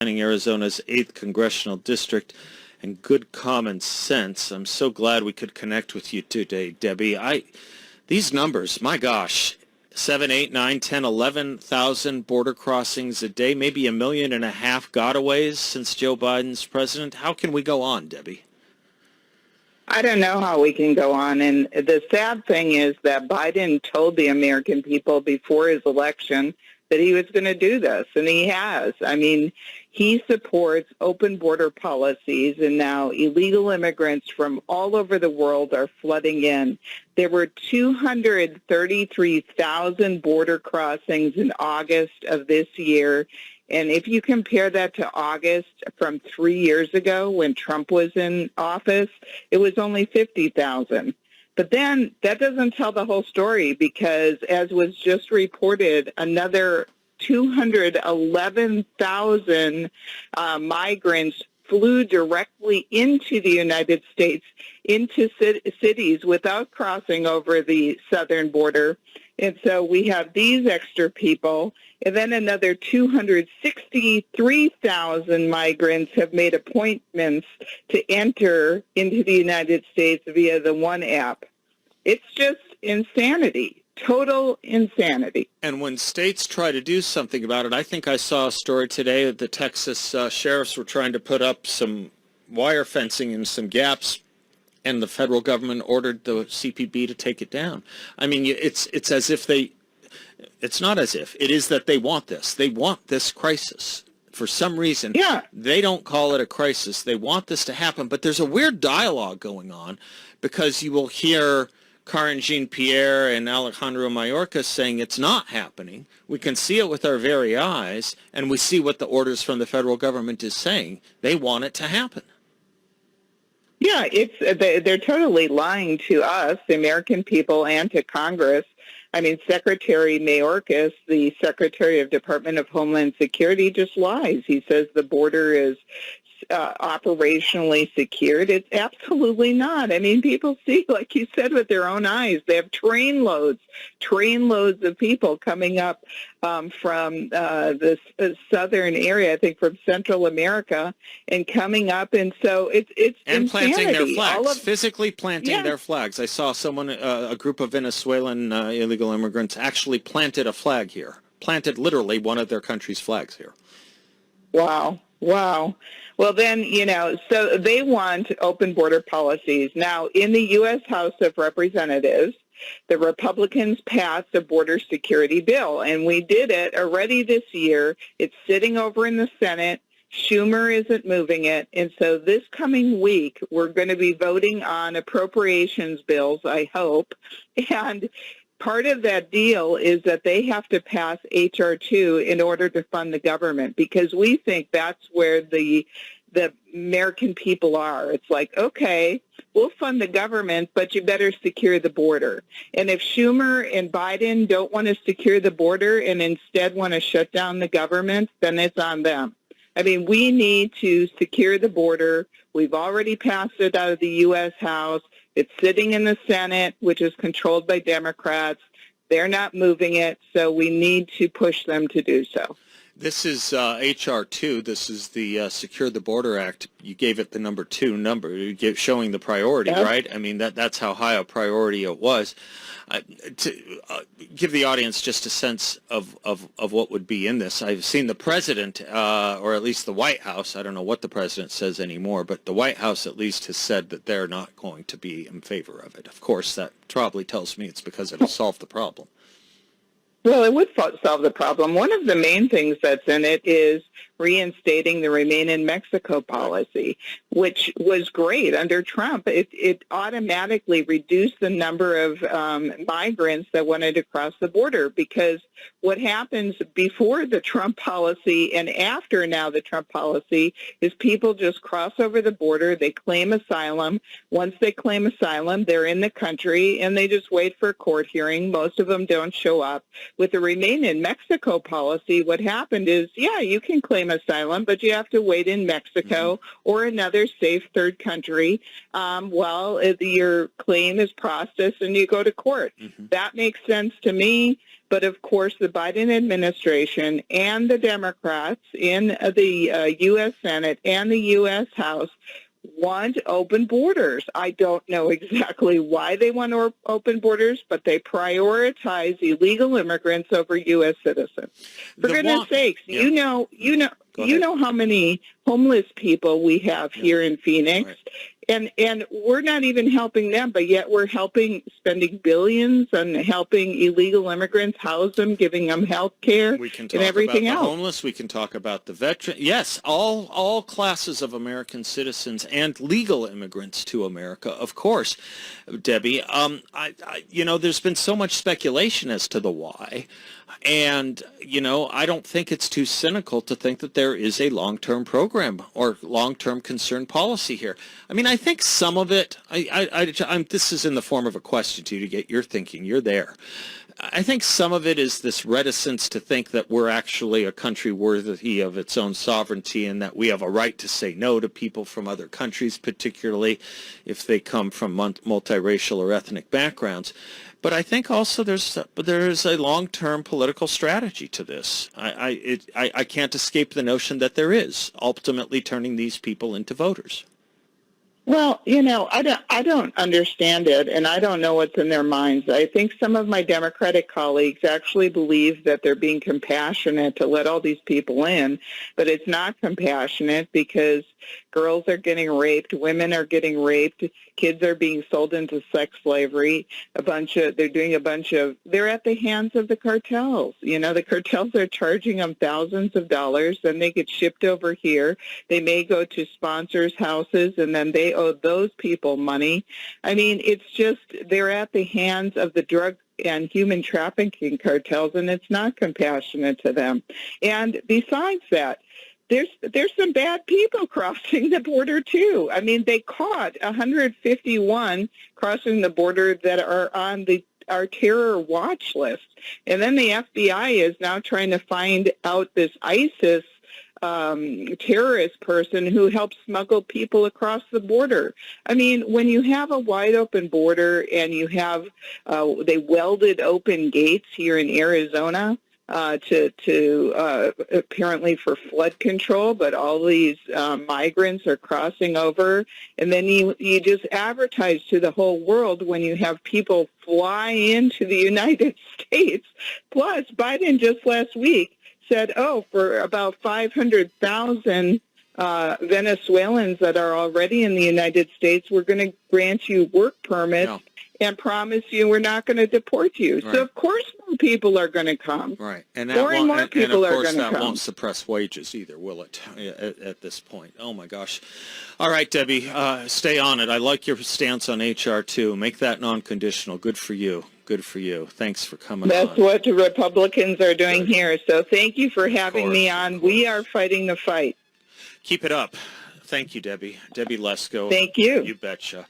Arizona's 8th Congressional District, and good common sense. I'm so glad we could connect with you today, Debbie. These numbers, my gosh, 7, 8, 9, 10, 11,000 border crossings a day, maybe 1.5 million gotaways since Joe Biden's president. How can we go on, Debbie? I don't know how we can go on. And the sad thing is that Biden told the American people before his election that he was going to do this, and he has. I mean, he supports open border policies, and now illegal immigrants from all over the world are flooding in. There were 233,000 border crossings in August of this year, and if you compare that to August from 3 years ago when Trump was in office, it was only 50,000. But then that doesn't tell the whole story because, as was just reported, another 211,000 migrants flew directly into the United States, into cities without crossing over the southern border. And so we have these extra people, and then another 263,000 migrants have made appointments to enter into the United States via the One app. It's just insanity, total insanity. And when states try to do something about it, I think I saw a story today that the Texas sheriffs were trying to put up some wire fencing in some gaps, and the federal government ordered the CPB to take it down. I mean, it's as if it's not as if, it is that they want this. They want this crisis. For some reason, they don't call it a crisis. They want this to happen, but there's a weird dialogue going on because you will hear Karine Jean-Pierre and Alejandro Mayorkas saying it's not happening. We can see it with our very eyes, and we see what the orders from the federal government is saying. They want it to happen. Yeah, they're totally lying to us, the American people, and to Congress. I mean, Secretary Mayorkas, the Secretary of Department of Homeland Security, just lies. He says the border is operationally secured. It's absolutely not. I mean, people see, like you said, with their own eyes. They have trainloads of people coming up from this southern area, I think from Central America, and coming up. And so it's and insanity. Planting their flags, physically planting their flags. I saw someone, a group of Venezuelan illegal immigrants actually planted a flag here, planted literally one of their country's flags here. Wow. Well, then, so they want open border policies. Now, in the U.S. House of Representatives, the Republicans passed a border security bill, and we did it already this year. It's sitting over in the Senate. Schumer isn't moving it. And so this coming week, we're going to be voting on appropriations bills, I hope. And part of that deal is that they have to pass H.R. 2 in order to fund the government, because we think that's where the American people are. It's like, okay, we'll fund the government, but you better secure the border. And if Schumer and Biden don't want to secure the border and instead want to shut down the government, then it's on them. I mean, we need to secure the border. We've already passed it out of the U.S. House. It's sitting in the Senate, which is controlled by Democrats. They're not moving it, so we need to push them to do so. This is H.R. 2. This is the Secure the Border Act. You gave it the number 2 number, showing the priority, right? I mean, that's how high a priority it was. To give the audience just a sense of what would be in this, I've seen the president, or at least the White House, I don't know what the president says anymore, but the White House at least has said that they're not going to be in favor of it. Of course, that probably tells me it's because it'll solve the problem. Well, it would solve the problem. One of the main things that's in it is reinstating the Remain in Mexico policy, which was great under Trump. It automatically reduced the number of migrants that wanted to cross the border, because what happens before the Trump policy and after now the Trump policy is people just cross over the border, they claim asylum. Once they claim asylum, they're in the country, and they just wait for a court hearing. Most of them don't show up. With the Remain in Mexico policy, what happened is, you can claim grant asylum, but you have to wait in Mexico or another safe third country while your claim is processed and you go to court. That makes sense to me. But, of course, the Biden administration and the Democrats in the U.S. Senate and the U.S. House want open borders. I don't know exactly why they want open borders, but they prioritize illegal immigrants over U.S. citizens. For goodness sakes, you know how many homeless people we have here in Phoenix. Right. And we're not even helping them, but yet we're spending billions on helping illegal immigrants, house them, giving them health care, and everything else. We can talk about the homeless. We can talk about the veteran. Yes, all classes of American citizens and legal immigrants to America, of course, Debbie. There's been so much speculation as to the why. And, I don't think it's too cynical to think that there is a long-term program or long-term concern policy here. I mean, I think some of it, this is in the form of a question to you to get your thinking. You're there. I think some of it is this reticence to think that we're actually a country worthy of its own sovereignty and that we have a right to say no to people from other countries, particularly if they come from multiracial or ethnic backgrounds. But I think also there is a long-term political strategy to this. I can't escape the notion that there is, ultimately turning these people into voters. Well, I don't understand it, and I don't know what's in their minds. I think some of my Democratic colleagues actually believe that they're being compassionate to let all these people in, but it's not compassionate because girls are getting raped, women are getting raped, kids are being sold into sex slavery. They're at the hands of the cartels. The cartels are charging them thousands of dollars, then they get shipped over here. They may go to sponsors' houses, and then they owe those people money. I mean, it's just they're at the hands of the drug and human trafficking cartels, and it's not compassionate to them. And besides that, there's some bad people crossing the border, too. I mean, they caught 151 crossing the border that are on our terror watch list. And then the FBI is now trying to find out this ISIS terrorist person who helped smuggle people across the border. I mean, when you have a wide open border and you have they welded open gates here in Arizona, to apparently for flood control, but all these migrants are crossing over, and then you just advertise to the whole world when you have people fly into the United States. Plus, Biden just last week said, for about 500,000 Venezuelans that are already in the United States, we're going to grant you work permits. No. And promise you we're not going to deport you. Right. So, of course, more people are going to come. Right. And more people are going to come. That won't suppress wages either, will it, at this point? Oh, my gosh. All right, Debbie, stay on it. I like your stance on H.R. 2. Make that non-conditional. Good for you. Good for you. Thanks for coming on. That's what the Republicans are doing here. So thank you for having me on. We are fighting the fight. Keep it up. Thank you, Debbie. Debbie Lesko. Thank you. You betcha.